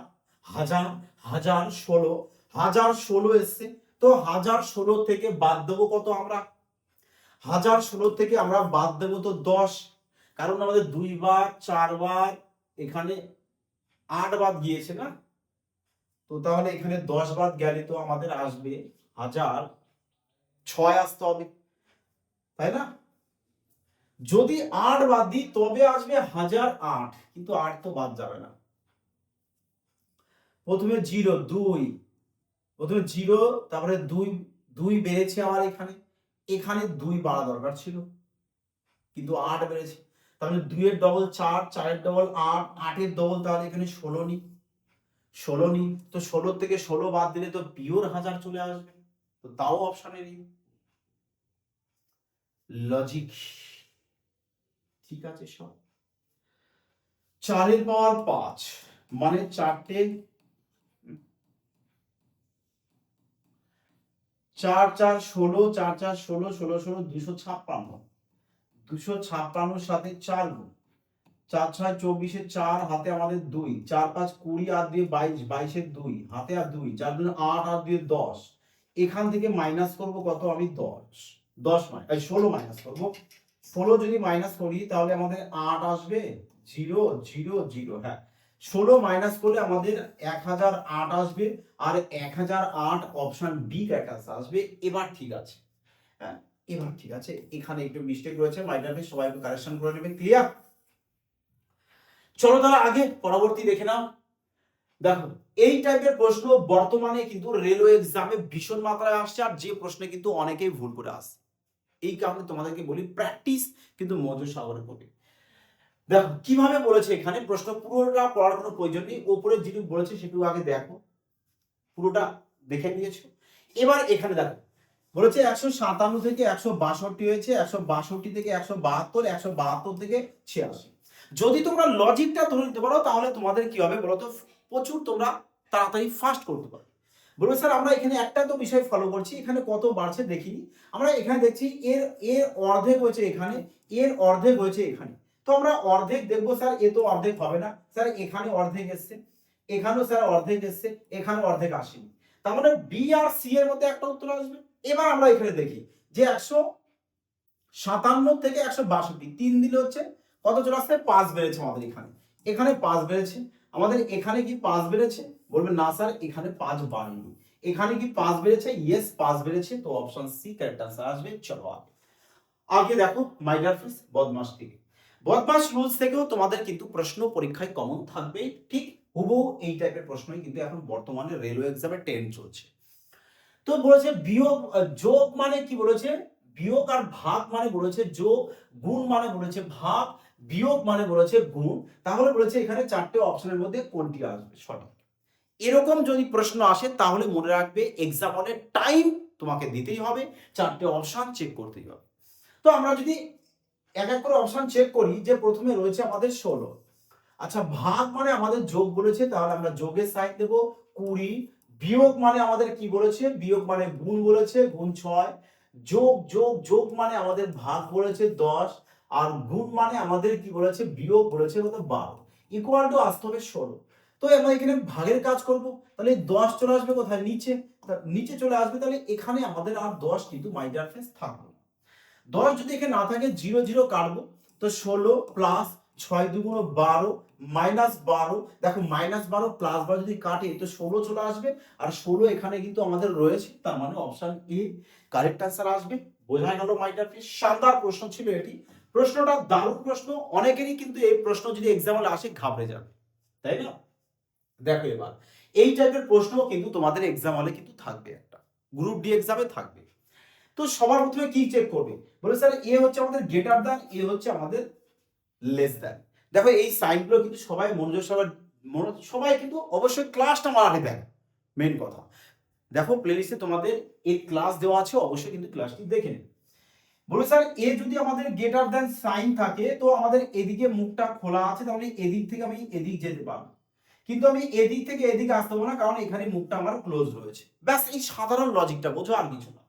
S1: হাজার হাজার 16 হাজার 16 এসছে, তো 1016 থেকে বাদ দেবো কত আমরা, 1016 থেকে আমরা বাদ দেবো তো 10, কারণ আমাদের 2 বার 4 বার এখানে 8 বাদ গিয়েছে না, তো তাহলে এখানে 10 বাদ গেলে তো আমাদের আসবে 1006 আসতে হবে তাই না, যদি 8 বাদ দিই তবে আসবে 1008, কিন্তু 8 তো বাদ যাবে না, প্রথমে 0 2, প্রথমে 0 তারপরে 2 2 বেড়েছে আমার এখানে, এখানে 2 বাড়া দরকার ছিল কিন্তু 8 বেড়েছে, তাহলে 2 এর ডবল 4, 4 এর ডবল 8, 8 এর ডবল তাহলে এখানে 16 নি, 16 নি। তো 16 থেকে 16 বাদ দিলে তো পিওর 1000 চলে আসবে, তো তাও অপশনে নেই। লজিক ঠিক আছে সব। 4 এর পাওয়ার 5 মানে 4টে 4 4 16, 4 4 16, 16 16 256, 256 সাথে 4 গুণ, 4 6 24 এর 4 হাতে আমাদের 2, 4 5 20 আর 2 22, 22 এর 2 হাতে আর 2, 4 2 8 আর 2 10। এখান থেকে মাইনাস করব কত আমি 10, 16 মাইনাস করব। 16 যদি মাইনাস করি তাহলে আমাদের 8 আসবে, 0 0 0। হ্যাঁ, 16 মাইনাস করলে আমাদের 1008 আসবে, আর 1008 অপশন বি ক্যাটাস আসবে। এবার ঠিক আছে, হ্যাঁ এবার ঠিক আছে। এখানে একটু মিস্টেক রয়েছে, মাইনাসে সবাই একটু কারেকশন করে নেবেন। ক্লিয়ার? চলো তাহলে আগে পরবর্তী দেখে নাও। দেখো এই টাইপের প্রশ্ন বর্তমানে কিন্তু রেলওয়ে এক্সামে ভীষণ মাত্রায় আসছে, আর যে প্রশ্নে কিন্তু অনেকেই ভুল করে আসছে। এই কারণে তোমাদেরকে বলি প্র্যাকটিস কিন্তু মজুর সাগরে করবে। দেখো কিভাবে বলেছে এখানে, প্রশ্ন পুরোটা পড়ার কোনো প্রয়োজন নেই, ওপরে যেটুকু বলেছে সেটুকু আগে দেখো, পুরোটা দেখে নিয়েছো। এবার এখানে দেখো বলেছে 157 থেকে 162 হয়েছে, 162 থেকে 172, 172 থেকে 86। যদি তোমরা লজিকটা ধরে নিতে পারো তাহলে তোমাদের কি হবে বলতো, প্রচুর তোমরা তাড়াতাড়ি ফাস্ট করতে পারো। বলবে স্যার আমরা এখানে একটা তো বিষয় ফলো করছি, এখানে কত বাড়ছে দেখিনি, আমরা এখানে দেখছি এর এর অর্ধেক হয়েছে এখানে, এর অর্ধেক হয়েছে এখানে, তো আমরা অর্ধেক দেখবো। স্যার এ তো অর্ধেক হবে না, স্যার এখানে অর্ধেক এসছে, এখানেও স্যার অর্ধেক এসছে, এখানে অর্ধেক আসেনি, তার মানে বি আর সি এর মধ্যে একটা উত্তর আসবে। এবার আমরা এখানে দেখি যে 157 থেকে 162 3 দিলে হচ্ছে কত চলে আসছে, 5 বেড়েছে আমাদের এখানে, এখানে 5 বেড়েছে আমাদের, এখানে কি 5 বেড়েছে, বলবেন না স্যার এখানে 5 বাড়েনি, এখানে কি 5 বেড়েছে, ইয়েস 5 বেড়েছে, তো অপশন সি কারেক্ট আনসার আসবে। চলো আগে দেখো মাই ডিয়ার ফ্রেন্ডস, বদমাশ থেকে, বদমাশ রুলস থেকেও তোমাদের কিন্তু প্রশ্ন পরীক্ষায় কমন থাকবে, ঠিক হুবহু এই টাইপের প্রশ্নই কিন্তু এখন বর্তমানে রেলওয়ে এক্সামে ট্রেন্ড চলছে। তো বলেছে বিয়োগ যোগ মানে কি বলেছে, বিয়োগ আর ভাগ মানে বলেছে যোগ, গুণ মানে বলেছে ভাগ, বিয়োগ মানে বলেছে গুণ। তাহলে বলেছে এখানে 4টে অপশনের মধ্যে কোনটি আসবে সঠিক। এরকম যদি প্রশ্ন আসে তাহলে মনে রাখবে এক্সাম হলে টাইম তোমাকে দিতেই হবে, 4টে অপশন চেক করতেই হবে। তো আমরা যদি এক এক করে অপশন চেক করি, যে প্রথমে রয়েছে আমাদের 16, আচ্ছা ভাগ মানে আমাদের যোগ বলেছে, তাহলে আমরা যোগের সাইন দেব 20, বিয়োগ মানে আমাদের কি বলেছে, বিয়োগ মানে গুণ বলেছে, গুণ 6, যোগ যোগ যোগ মানে আমাদের ভাগ বলেছে 10, আর গুণ মানে আমাদের কি বলেছে, বিয়োগ বলেছে কত 12, ইকুয়াল টু আসতে হবে 16। তো আমরা এখানে ভাগের কাজ করব, তাহলে 10 চলে আসবে কোথায়, নিচে, নিচে চলে আসবে, তাহলে এখানে আমাদের আর 10 কিন্তু মাই ডিয়ার ফ্রেন্ডস থাকবে। 10 যদি এখানে না থাকে 0 0 কাটবো, তো 16 প্লাস 6 দুগুণ 12 মাইনাস 12, দেখো মাইনাস 12 প্লাস 12 যদি কাটে তো 16 চলে আসবে, আর 16 এখানে কিন্তু আমাদের রয়েছে, তার মানে অপশন এ কারেক্ট অ্যান্সার আসবে। বোঝা গেল মাই ডিয়ার ফ্রেন্ডস? শানদার প্রশ্ন ছিল এটি, প্রশ্নটা দারুণ প্রশ্ন, অনেকেরই কিন্তু এই প্রশ্ন যদি এক্সামে আসে ঘাবড়ে যাবে, তাই না? দেখো এবার এই টাইপের প্রশ্ন কিন্তু তোমাদের এক্সাম হলে কিন্তু থাকবে, একটা গ্রুপ ডি এক্সামে থাকবে। তো সবার প্রথমে কি চেক করবে, বলে স্যার এ হচ্ছে আমাদের গ্রেটার দ্যান, এ হচ্ছে আমাদের লেস দ্যান। দেখো এই সাইনগুলো কিন্তু সবাই মনোযোগ সবাই কিন্তু অবশ্যই ক্লাসটা আমার আগে দেখ, মেন কথা দেখো প্লেলিস্টে তোমাদের এই ক্লাস দেওয়া আছে, অবশ্যই কিন্তু ক্লাসটি দেখে নেবে। বলে স্যার এ যদি আমাদের গ্রেটার দ্যান সাইন থাকে, তো আমাদের এদিকে মুখটা খোলা আছে, তাহলে এদিক থেকে আমি এদিক যেতে পারবো, কিন্তু আমি এদিক থেকে এদিকে আসতে পারবো না, কারণ এখানে মুখটা আমার ক্লোজ রয়েছে। ব্যাস এই সাধারণ লজিকটা বোঝো, আর কিছু না।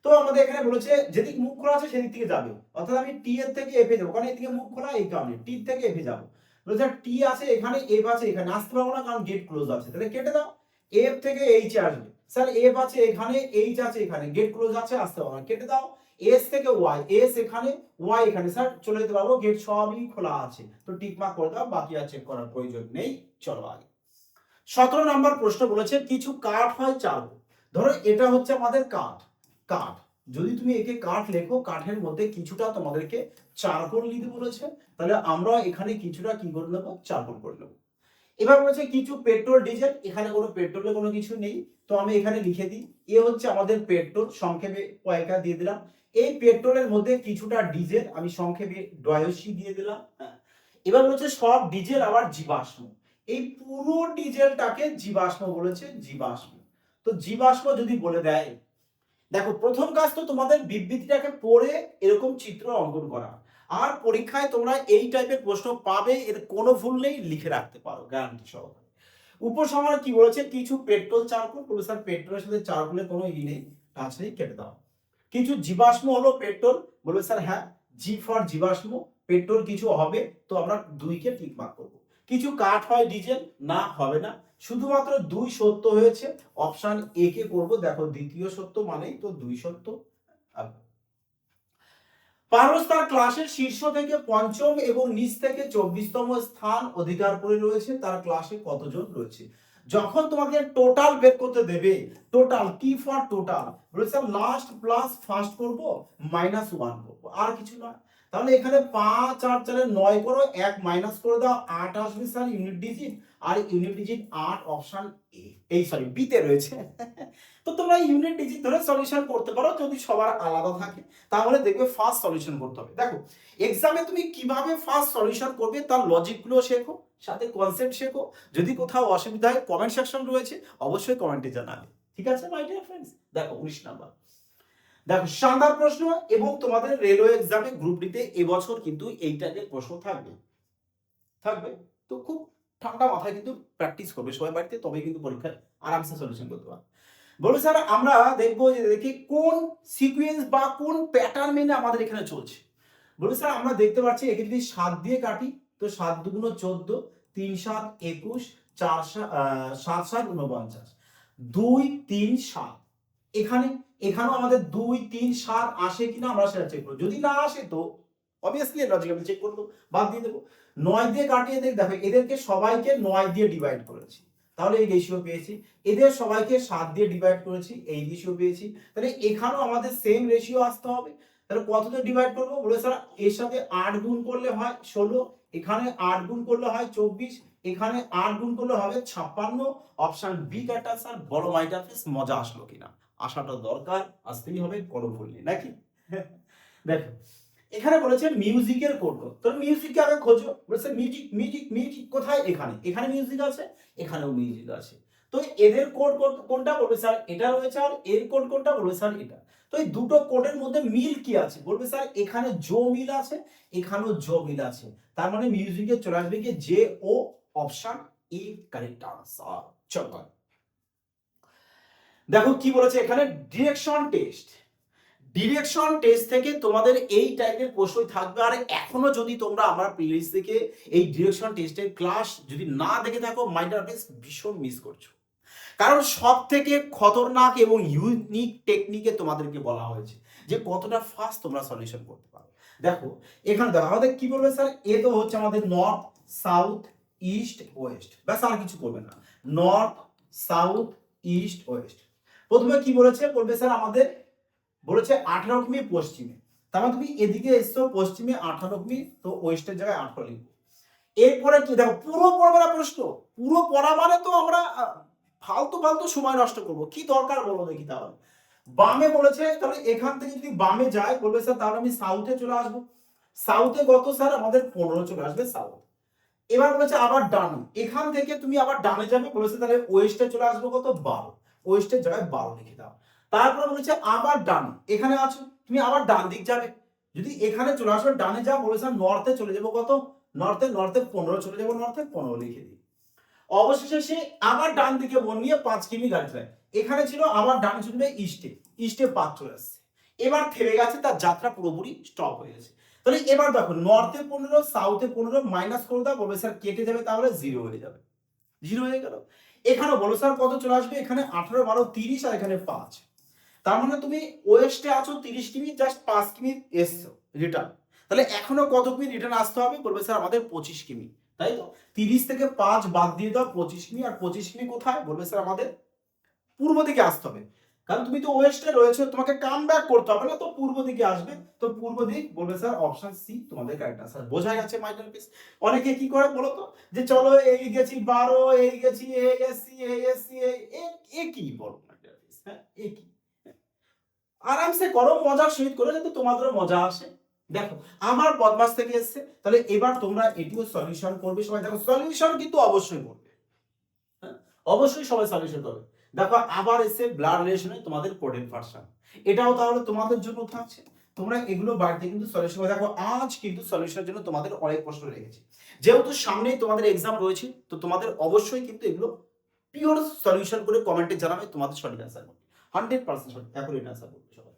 S1: তো আমাদের এখানে বলেছে যেদিক মুখ খোলা আছে সেদিক থেকে যাবে, অর্থাৎ আমি টি এর থেকে এফ এ যাবো, কারণ এদিকে মুখ খোলা, এই কারণে টি থেকে এফ এ যাবো। বলেছে টি আছে এখানে, এফ আছে এখানে, আসতে পারবো না কারণ গেট ক্লোজ আছে, তাহলে কেটে দাও। এফ থেকে এইচ এ আসবে, স্যার এফ আছে এখানে, এইচ আছে এখানে, গেট ক্লোজ আছে, আসতে পারবো না, কেটে দাও। এস থেকে ওয়াই, এস এখানে ওয়াই এখানে, স্যার চলে যেতে পারবো, গেট সবই খোলা আছে, তো টিক মার্ক করে দাও, বাকি আর চেক করার প্রয়োজন নেই। চলো আগে 17 নম্বর প্রশ্ন বলেছে কিছু কাঠ হয় 4, ধরো এটা হচ্ছে আমাদের কাঠ, কাঠ যদি তুমি একে কাঠ লেখো, কাঠের মধ্যে কিছুটা তোমাদেরকে চারকোল নিতে বলেছে, তাহলে আমরা এখানে কিছুটা কি করে নেবো, চারকোল করে নেবো। এবার বলেছে কিছু পেট্রোল ডিজেল, এখানে কোনো পেট্রোলের কোনো কিছু নেই, তো আমি এখানে লিখে দিই এ হচ্ছে আমাদের পেট্রোল, সংক্ষেপে কয়েকটা দিয়ে দিলাম। এই পেট্রোলের মধ্যে কিছুটা ডিজেল আমি সংক্ষেপে ডয়সি দিয়ে দিলাম। হ্যাঁ, এবার বলেছে সব ডিজেল আবার জীবাশ্ম, এই পুরো ডিজেলটাকে জীবাশ্ম বলেছে, জীবাশ্ম। তো জীবাশ্ম যদি বলে দেয়, দেখো প্রথম কাজ তো তোমাদের বিবৃতিটাকে পড়ে এরকম চিত্র অঙ্কন করা, আর পরীক্ষায় তোমরা এই টাইপের প্রশ্ন পাবে, এর কোনো ভুল নেই, লিখে রাখতে পারো গ্যারান্টি সহকারে। উপসংহার কি বলেছে, কিছু পেট্রোল চারকোল, প্রফেসর পেট্রোলের সাথে চারকোলের কোনো ই নেই, টাচ নেই, কেটে দাও। কিছু জীবাশ্ম হলো পেট্রোল, বলবে স্যার হ্যাঁ জি ফর জীবাশ্ম, পেট্রোল কিছু হবে, তো আমরা 2 কে টিক মার্ক করবো। কিছু কাঠ হয় ডিজেল, না হবে না, শুধুমাত্র 2 সত্য হয়েছে, অপশন এ কে করব, দেখো দ্বিতীয় সত্য মানেই তো 2 সত্য। পারস তার ক্লাসের শীর্ষ থেকে পঞ্চম এবং নিচ থেকে 24তম স্থান অধিকার করে রয়েছে, তার ক্লাসে কতজন রয়েছে। যখন তোমাকে টোটাল বের করতে দেবে, টোটাল কি ফর টোটাল, বলেছে লাস্ট প্লাস ফার্স্ট করব -1 করব, আর কিছু নয়। তাহলে এখানে 5 আর 4 9 করো, 1 মাইনাস করে দাও, 8 আসবে স্যার ইউনিট ডিজিট, আর ইউনিট ডিজিট 8 অপশন এ, এই সরি বি তে রয়েছে। তো তোমরা ইউনিট ডিজিট ধরে সলিউশন করতে পারো, যদি সবার আলাদা থাকে তাহলে দেখবে ফার্স্ট সলিউশন করতে হবে। দেখো এক্সামে তুমি কিভাবে ফার্স্ট সলিউশন করবে তার লজিক গুলো শেখো, সাথে কনসেপ্ট শেখো। যদি কোথাও অসুবিধা হয় কমেন্ট সেকশন রয়েছে, অবশ্যই কমেন্টে জানাবে, ঠিক আছে মাই ডিয়ার ফ্রেন্ডস। দেখো 19 নাম্বার, দেখো শানদার প্রশ্ন, এবং তোমাদের রেলওয়ে এক্সামে গ্রুপ ডিতে এবছর কিন্তু এই টাইপের প্রশ্ন থাকবে, থাকবে। তো খুব ঠান্ডা মাথায় কিন্তু প্র্যাকটিস করবে সবাই বাড়িতে, তবেই কিন্তু পরীক্ষায় আরামসে সলিউশন করতে পারবে। বলে স্যার আমরা দেখবো যে দেখি কোন সিকোয়েন্স বা কোন প্যাটার্ন মেনে আমাদের এখানে চলছে। বলে স্যার আমরা দেখতে পাচ্ছি একে যদি 7 দিয়ে কাটি, তো 7 দুগুণ 14, 3 7 21, 4 7 7 49, 2 3 7। এখানে এখানেও আমাদের 2 3 7 আসে কিনা আমরা সেটা চেক করব, যদি না আসে তো অবভিয়াসলি লজিক আমি চেক করব, বাদ দিয়ে দেবো। 9 দিয়ে কাটিয়ে দেখো এদেরকে সবাইকে 9 দিয়ে ডিভাইড করেছি, তাহলে এই রেশিও পেয়েছি। এদের সবাইকে 7 দিয়ে ডিভাইড করেছি, এই রেশিও পেয়েছি। তাহলে এখানেও আমাদের সেম রেশিও আসতে হবে। তাহলে কত দিয়ে ডিভাইড করব, বলে স্যার এর সাথে 8 গুণ করলে হয় 16, এখানে 8 গুণ করলে হয় 24, এখানে 8 গুণ করলে হবে 56। অপশন বি কাটা স্যার। বড় মাইটার ফেস, মজা আসলো কিনা, আসাটা দরকার, আসতেই হবে, কোনো ভুল নেই নাকি। দেখো এখানে বলেছে মিউজিকের কোড, তো মিউজিককে আগে খোঁজো, বলেছে মিউজিক মিউজিক মিউজিক কোথায়, এখানে এখানে মিউজিক আছে, এখানেও মিউজিক আছে। তো এদের কোড কোনটা, বলবে স্যার এটা রয়েছে, আর এর কোড কোনটা, বলবে স্যার এটা। তো এই দুটো কোডের মধ্যে মিল কি আছে, বলবে স্যার এখানে জো মিল আছে, এখানেও জো মিল আছে, তার মানে মিউজিকে চলে আসবে কি জে ও, অপশন ই কারেক্ট আনসার। চলো দেখো কি বলেছে এখানে, ডিরেকশন টেস্ট। ডিরেকশন টেস্ট থেকে তোমাদের এই টাইপের প্রশ্নই থাকবে। আর এখনো যদি তোমরা আমার প্লেলিস্ট থেকে এই ডিরেকশন টেস্টের ক্লাস যদি না দেখে থাকো, মাইন্ডার ভীষণ মিস করছো, কারণ সব থেকে খতরনাক এবং ইউনিক টেকনিকে তোমাদেরকে বলা হয়েছে যে কতটা ফাস্ট তোমরা সলিউশন করতে পারো। দেখো এখানে দেখো আমাদের কি বলবে স্যার, এ তো হচ্ছে আমাদের নর্থ সাউথ ইস্ট ওয়েস্ট, ব্যাস আর কিছু করবে না, নর্থ সাউথ ইস্ট ওয়েস্ট। প্রথমে কি বলেছে, বলবে স্যার আমাদের বলেছে 18 কিমি পশ্চিমে, তার মানে তুমি এদিকে এসছো পশ্চিমে 18 কিমি, তো ওয়েস্টের জায়গায় 18 লিখবো। এরপরে কি দেখো, পুরো পড়বে না প্রশ্ন, পুরো পড়া মানে তো আমরা ফালতু ফালতু সময় নষ্ট করব, কি দরকার বলো দেখি। তাহলে বামে বলেছে, তাহলে এখান থেকে যদি বামে যায়, বলবে স্যার তাহলে আমি সাউথে চলে আসবো, সাউথে কত স্যার আমাদের 15 চলে আসবে সাউথ। এবার বলেছে আবার ডানে, এখান থেকে তুমি আবার ডানে যাবে, বলেছে তাহলে ওয়েস্টে চলে আসবো কত 12, ওয়েস্টের জায়গায় 12 লিখে দাও। তারপরে বলেছে আবার ডানে, এখানে আছো তুমি আবার ডান দিক যাবে, যদি এখানে চলে আসবে ডানে যাও, বলেছে নর্থে চলে যাবো কত, নর্থে 15 চলে যাবো, নর্থে 15 লিখে দিই। অবশেষে সে আবার ডান দিকে মন নিয়ে 5 কিমি গাড়ি চালায়, এখানে ছিল আবার ডানে চলে ইস্টে, ইস্টে 5 চলে আসছে, এবার থেমে গেছে, তার যাত্রা পুরোপুরি স্টপ হয়ে গেছে। তাহলে এবার দেখো নর্থে 15 সাউথে 15 মাইনাস করে দাও, বলবে স্যার কেটে যাবে, তাহলে 0 হয়ে যাবে, 0 হয়ে গেল। এখানে বলো স্যার কত চলে আসবে, এখানে 18 12 30, আর এখানে 5, তার মানে তুমি ওয়েস্টে আছো 30 কিমি, জাস্ট 5 কিমি এসছো রিটার্ন। তাহলে এখনো কত কিমি রিটার্ন আসতে হবে, বলবে স্যার আমাদের 25 কিমি, তাই তো 30 থেকে 5 বাদ দিয়ে দাও 25 কিমি, আর 25 কিমি কোথায়, বলবে স্যার আমাদের পূর্ব দিকে আসতে হবে। কারণ তুমি তো ওয়েস্টে রয়েছে, তোমাকে কাম ব্যাক করতে হবে না, তো পূর্ব দিকে আসবে, তো পূর্ব দিক বলবে স্যার অপশন সি তোমাদের কারেক্ট আনসার। বোঝা গেছে মাই ডিয়ার ফ্রেন্ডস? অনেকে কি করে বলো তো, যে চলো এই গেছি 12, এই গেছি এএসসি এএসসি, এ কি বলো মাই ডিয়ার ফ্রেন্ডস? হ্যাঁ এ কি? আরামসে করো, মজার সহিত করো, যাতে তোমাদেরও মজা আসে। দেখো আমার বদমাস থেকে এসছে, তাহলে এবার তোমরা এটিও সলিউশন করবে সবাই। দেখো সলিউশন কিন্তু অবশ্যই করবে, হ্যাঁ, অবশ্যই সবাই সলিউশন করবে। দেখো আবার এসে ব্লাড রিলেশনে তোমাদের কোডেড ভার্সন, এটাও তাহলে তোমাদের জন্য থাকছে। তোমরা এগুলো বাড়িতে কিন্তু সলিউশন করে দেখো। আজ কিন্তু সলিউশনের জন্য তোমাদের অনেক প্রশ্ন রেখেছি, যেহেতু সামনেই তোমাদের এক্সাম রয়েছে, তো তোমাদের অবশ্যই কিন্তু এগুলো পিওর সলিউশন করে কমেন্টে জানাবে তোমাদের সঠিক অ্যান্সার করবে, 100% সঠিক অ্যাকুরেট অ্যান্সার করবে সবাই।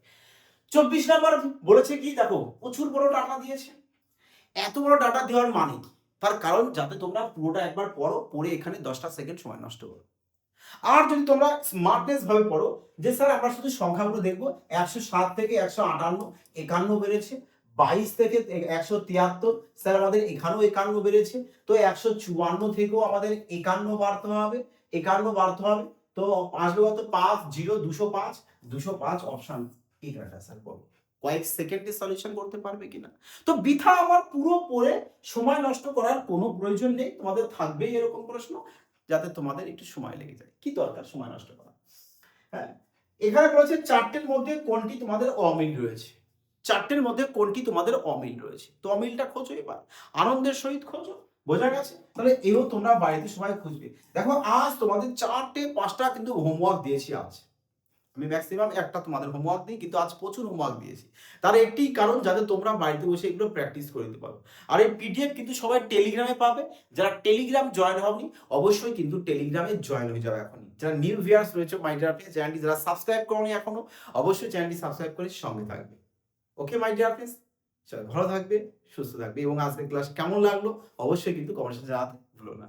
S1: 24 নাম্বার বলেছে কি, দেখো প্রচুর বড় ডাটা দিয়েছে। এত বড় ডাটা দেওয়ার মানে কি? তার কারণ যাতে তোমরা পুরোটা একবার পড়ো, পড়ে এখানে 10টা সেকেন্ড সময় নষ্ট করো। আর যদি তোমরা স্মার্টনেস ভাবে পড়ো, যে স্যার আমরা শুধু সংখ্যাগুলো দেখবো, 107 থেকে 158 51 বেড়েছে, 22 থেকে 173 স্যার আমাদের এখানেও 51 বেড়েছে, তো 154 থেকেও আমাদের 51 বাড়তে হবে, 51 বাড়তে হবে। তো 5 কত 5 0 205, 205 অপশন এই কারেক্ট স্যার বলো। কয়েক সেকেন্ডে সলিউশন করতে পারবে কিনা? তো বৃথা আমার পুরো পড়ে সময় নষ্ট করার কোনো প্রয়োজন নেই, তোমাদের থাকবেই এরকম প্রশ্ন, যাতে তোমাদের একটু সময় লেগে যায়। কি দরকার সময় নষ্ট করা? হ্যাঁ, এখানে বলেছে 4টের মধ্যে কোনটি তোমাদের অমিল রয়েছে, 4টের মধ্যে কোনটি তোমাদের অমিল রয়েছে, তো অমিলটা খোঁজো এবার, আনন্দের সহিত খোঁজো। বোঝা গেছে? তাহলে এও তোমরা বাড়িতে সবাই খুঁজবে। দেখো আজ তোমাদের 4টে 5টা কিন্তু হোমওয়ার্ক দিয়েছি আজ। আমি ম্যাক্সিমাম একটা তোমাদের হোমওয়ার্ক দিই, কিন্তু আজ প্রচুর হোমওয়ার্ক দিয়েছি। তার একটি কারণ, যাতে তোমরা বাড়িতে বসে এগুলো প্র্যাকটিস করে নিতে পারো। আর এই পিডিএফ কিন্তু সবাই টেলিগ্রামে পাবে। যারা টেলিগ্রাম জয়েন হওনি, অবশ্যই কিন্তু টেলিগ্রামে জয়েন হয়ে যাবে এখনই। যারা নিউ ভিউয়ার্স রয়েছে মাই ডিয়ার ফ্রেন্ডস, চ্যানেলটি যারা সাবস্ক্রাইব করোনি এখনো, অবশ্যই চ্যানেলটি সাবস্ক্রাইব করে সঙ্গে থাকবে। ওকে মাই ডিয়ার ফ্রেন্ডস, চলো ভালো থাকবে, সুস্থ থাকবে, এবং আজকের ক্লাস কেমন লাগলো অবশ্যই কিন্তু কমেন্টে জানাতে ভুলো না।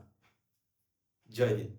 S1: জয় হিন্দ।